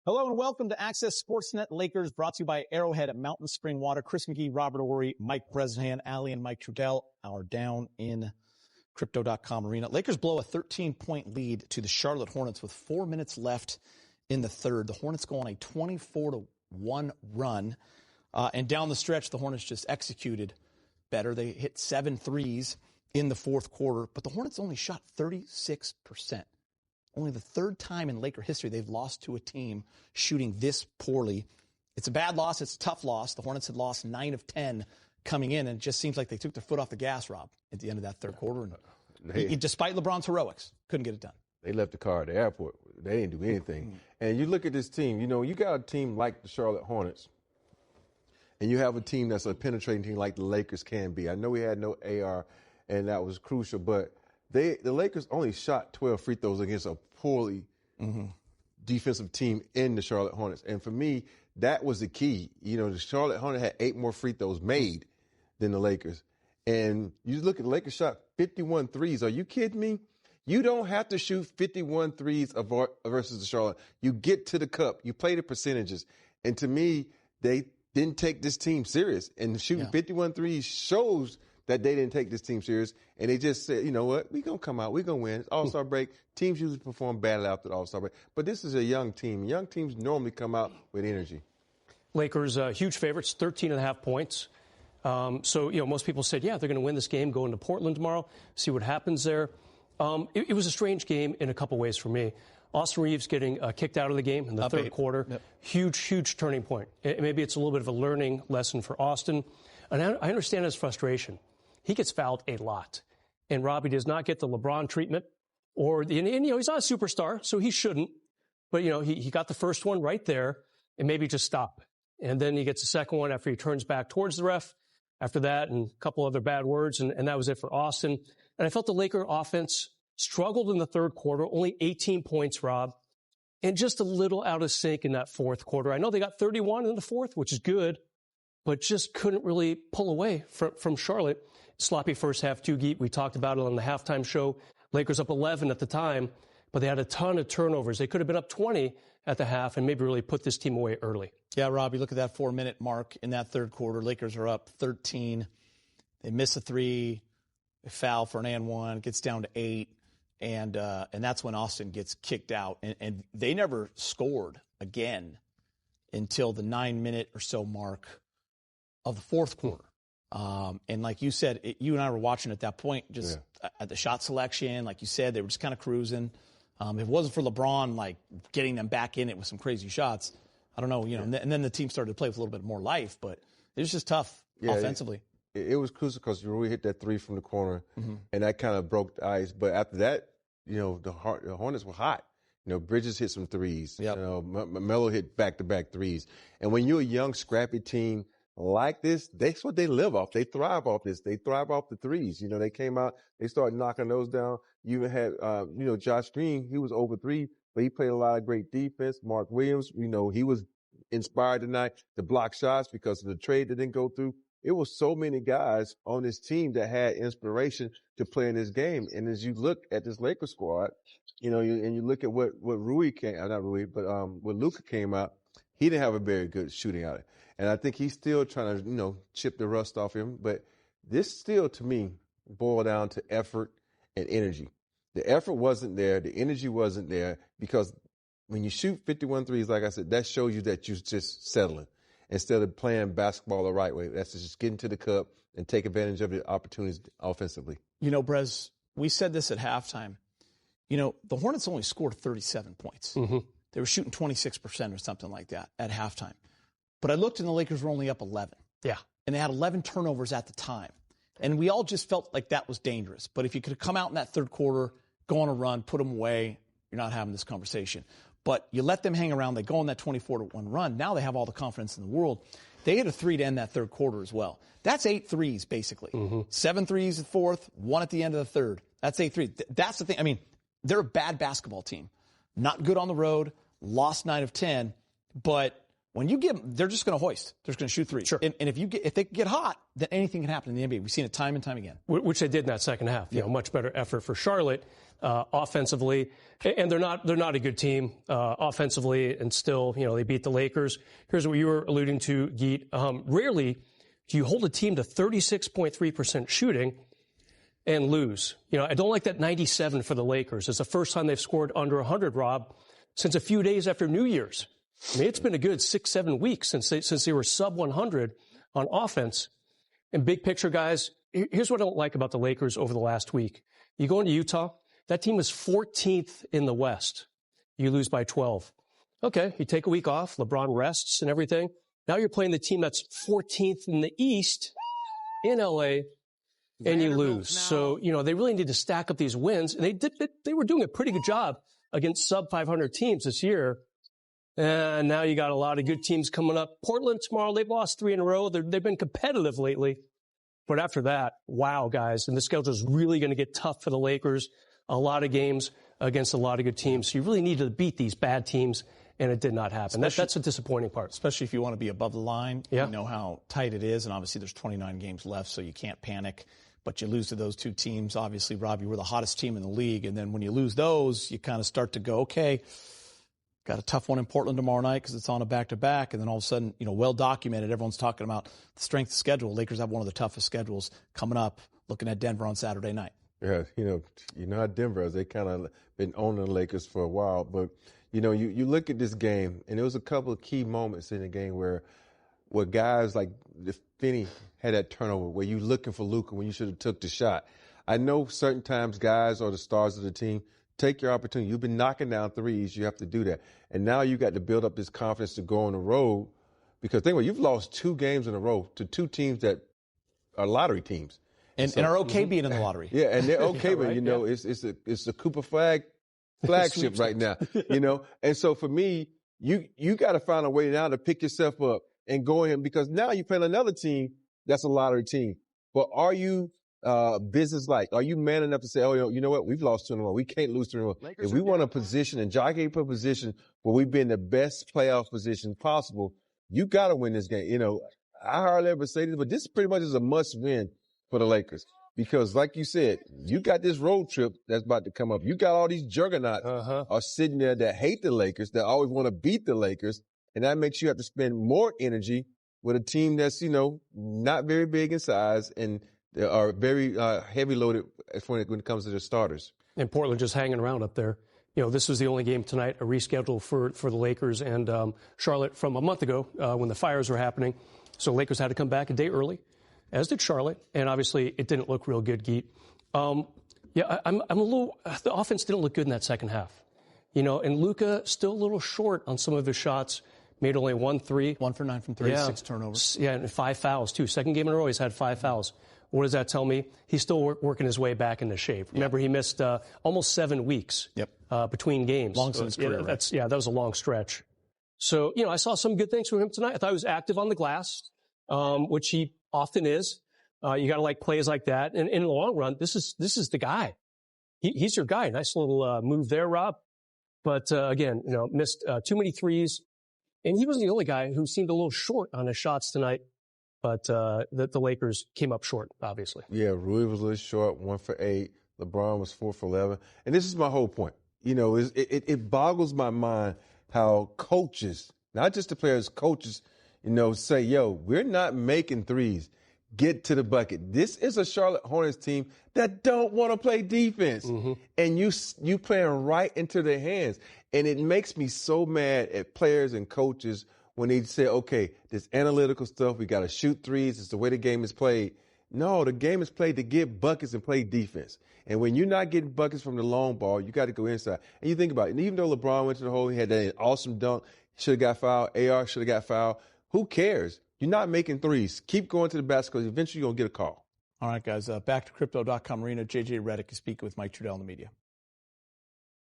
Hello and welcome to Access Sportsnet Lakers, brought to you by Arrowhead at Mountain Spring Water. Chris McGee, Robert Ory, Mike Bresnahan, Allie and Mike Trudell are down in Crypto.com Arena. Lakers blow a 13-point lead to the Charlotte Hornets with 4 minutes left in the third. The Hornets go on a 24-1 run. And down the stretch, the Hornets just executed better. They hit 7 threes in the fourth quarter, but the Hornets only shot 36%. Only the third time in Laker history they've lost to a team shooting this poorly. It's a bad loss. It's a tough loss. The Hornets had lost 9 of 10 coming in, and it just seems like they took their foot off the gas, Rob, at the end of that third quarter. And despite LeBron's heroics, couldn't get it done. They left the car at the airport. They didn't do anything. And you look at this team, you know, you got a team like the Charlotte Hornets, and you have a team that's a penetrating team like the Lakers can be. I know we had no AR, and that was crucial, but the Lakers only shot 12 free throws against a poorly defensive team in the Charlotte Hornets. And for me, that was the key. You know, the Charlotte Hornets had 8 more free throws made than the Lakers. And you look at the Lakers shot 51 threes. Are you kidding me? You don't have to shoot 51 threes versus the Charlotte. You get to the cup. You play the percentages. And to me, they didn't take this team serious. And shooting 51 threes shows that they didn't take this team serious, and they just said, you know what, we're going to come out, we're going to win. It's All-Star break. Teams usually perform badly after the All-Star break. But this is a young team. Young teams normally come out with energy. Lakers, huge favorites, 13.5 points. So, you know, most people said, yeah, they're going to win this game, go into Portland tomorrow, see what happens there. It was a strange game in a couple ways for me. Austin Reeves getting kicked out of the game in the third quarter. Yep. Huge turning point. Maybe it's a little bit of a learning lesson for Austin. And I understand his frustration. He gets fouled a lot. And Robbie does not get the LeBron treatment. And you know, he's not a superstar, so he shouldn't. But, you know, he got the first one right there, and maybe just stop. And then he gets the second one after he turns back towards the ref. After that, and a couple other bad words, and that was it for Austin. And I felt the Laker offense struggled in the third quarter, only 18 points, Rob, and just a little out of sync in that fourth quarter. I know they got 31 in the fourth, which is good, but just couldn't really pull away from Charlotte. Sloppy first half, Tugi. We talked about it on the halftime show. Lakers up 11 at the time, but they had a ton of turnovers. They could have been up 20 at the half and maybe really put this team away early. Yeah, Rob, you look at that 4-minute mark in that third quarter. Lakers are up 13. They miss a 3. They foul for an and 1. It gets down to 8. And that's when Austin gets kicked out. And they never scored again until the 9-minute or so mark of the fourth quarter. And like you said, you and I were watching at that point, just at the shot selection. Like you said, they were just kind of cruising. If it wasn't for LeBron, like, getting them back in it with some crazy shots, I don't know, you know, and then the team started to play with a little bit more life. But it was just tough offensively. It was crucial because Rui hit that 3 from the corner, and that kind of broke the ice. But after that, you know, the Hornets were hot. You know, Bridges hit some threes. Yep. You know, Melo hit back-to-back threes. And when you're a young, scrappy team like this, that's what they live off. They thrive off this. They thrive off the threes. You know, they came out, they started knocking those down. You even had, you know, Josh Green, he was over 3, but he played a lot of great defense. Mark Williams, you know, he was inspired tonight to block shots because of the trade that didn't go through. It was so many guys on this team that had inspiration to play in this game. And as you look at this Lakers squad, you know, you look at what Rui came, not Rui, but when Luka came out, he didn't have a very good shooting out. And I think he's still trying to, you know, chip the rust off him. But this still, to me, boiled down to effort and energy. The effort wasn't there. The energy wasn't there because when you shoot 51 threes, like I said, that shows you that you're just settling instead of playing basketball the right way. That's just getting to the cup and take advantage of the opportunities offensively. You know, Brez, we said this at halftime. You know, the Hornets only scored 37 points. They were shooting 26% or something like that at halftime. But I looked and the Lakers were only up 11. Yeah. And they had 11 turnovers at the time. And we all just felt like that was dangerous. But if you could have come out in that third quarter, go on a run, put them away, you're not having this conversation. But you let them hang around. They go on that 24-1 run. Now they have all the confidence in the world. They hit a 3 to end that third quarter as well. That's 8 threes, basically. 7 threes at fourth, 1 at the end of the third. That's 8 threes. That's the thing. I mean, they're a bad basketball team. Not good on the road, lost 9 of 10, but when you get them, they're just going to hoist. They're just going to shoot threes. Sure. And if they get hot, then anything can happen in the NBA. We've seen it time and time again. Which they did in that second half. You know, much better effort for Charlotte offensively. And they're not a good team offensively, and still, you know, they beat the Lakers. Here's what you were alluding to, Geet. Rarely do you hold a team to 36.3% shooting and lose. You know, I don't like that 97 for the Lakers. It's the first time they've scored under 100, Rob, since a few days after New Year's. I mean, it's been a good 6-7 weeks since they were sub 100 on offense. And big picture, guys, here's what I don't like about the Lakers over the last week. You go into Utah, that team is 14th in the West. You lose by 12. Okay, you take a week off, LeBron rests and everything. Now you're playing the team that's 14th in the East in LA, and you lose. So, you know, they really need to stack up these wins. And they were doing a pretty good job against sub 500 teams this year. And now you got a lot of good teams coming up. Portland tomorrow, they've lost 3 in a row. They've been competitive lately. But after that, wow, guys. And the schedule is really going to get tough for the Lakers. A lot of games against a lot of good teams. So you really need to beat these bad teams, and it did not happen. That's a disappointing part. Especially if you want to be above the line. Yeah. You know how tight it is, and obviously there's 29 games left, so you can't panic. But you lose to those two teams. Obviously, Rob, you were the hottest team in the league. And then when you lose those, you kind of start to go, okay, got a tough one in Portland tomorrow night because it's on a back-to-back. And then all of a sudden, you know, well documented, everyone's talking about the strength of schedule. Lakers have one of the toughest schedules coming up, looking at Denver on Saturday night. Yeah, you know how Denver is. They kind of been owning the Lakers for a while. But, you know, you look at this game, and there was a couple of key moments in the game where guys like Finney had that turnover where you looking for Luka when you should have took the shot. I know certain times guys are the stars of the team. Take your opportunity. You've been knocking down threes. You have to do that. And now you got to build up this confidence to go on the road, because think about it, you've lost 2 games in a row to 2 teams that are lottery teams. And are okay being in the lottery. Yeah, and they're okay, but, you know, it's a Cooper flagship right now, you know. And so for me, you got to find a way now to pick yourself up and go in, because now you're playing another team that's a lottery team. But are you business-like? Are you man enough to say, oh, you know what, we've lost 2 in a row. We can't lose 3 in a row. If we want a position, and Jockey put a position where we be in the best playoff position possible, you got to win this game. You know, I hardly ever say this, but this pretty much is a must-win for the Lakers. Because like you said, you got this road trip that's about to come up. You got all these juggernauts are sitting there that hate the Lakers, that always want to beat the Lakers. And that makes you have to spend more energy with a team that's, you know, not very big in size and they are very heavy loaded when it comes to their starters. And Portland just hanging around up there. You know, this was the only game tonight, a reschedule for the Lakers and Charlotte from a month ago when the fires were happening. So Lakers had to come back a day early, as did Charlotte. And obviously it didn't look real good, Geet. Yeah, I'm a little, the offense didn't look good in that second half. You know, and Luka still a little short on some of his shots. Made only 1 3. 1 for 9 from 3, 6 turnovers. Yeah, and 5 fouls, too. Second game in a row, he's had 5 fouls. What does that tell me? He's still working his way back into shape. Remember, he missed almost 7 weeks between games. Long since his career. That was a long stretch. So, you know, I saw some good things from him tonight. I thought he was active on the glass, which he often is. You got to like plays like that. And in the long run, this is the guy. He's your guy. Nice little move there, Rob. But again, you know, missed too many threes. And he wasn't the only guy who seemed a little short on his shots tonight. But the Lakers came up short, obviously. Yeah, Rui was a little short, 1 for 8. LeBron was 4 for 11. And this is my whole point. You know, it boggles my mind how coaches, not just the players, coaches, you know, say, yo, we're not making threes. Get to the bucket. This is a Charlotte Hornets team that don't want to play defense. And you playing right into their hands. And it makes me so mad at players and coaches when they say, okay, this analytical stuff, we got to shoot threes. It's the way the game is played. No, the game is played to get buckets and play defense. And when you're not getting buckets from the long ball, you got to go inside. And you think about it. And even though LeBron went to the hole, he had that awesome dunk, should have got fouled. AR should have got fouled. Who cares? You're not making threes. Keep going to the basket because eventually you're going to get a call. All right, guys. Back to Crypto.com Arena. JJ Redick is speaking with Mike Trudell in the media.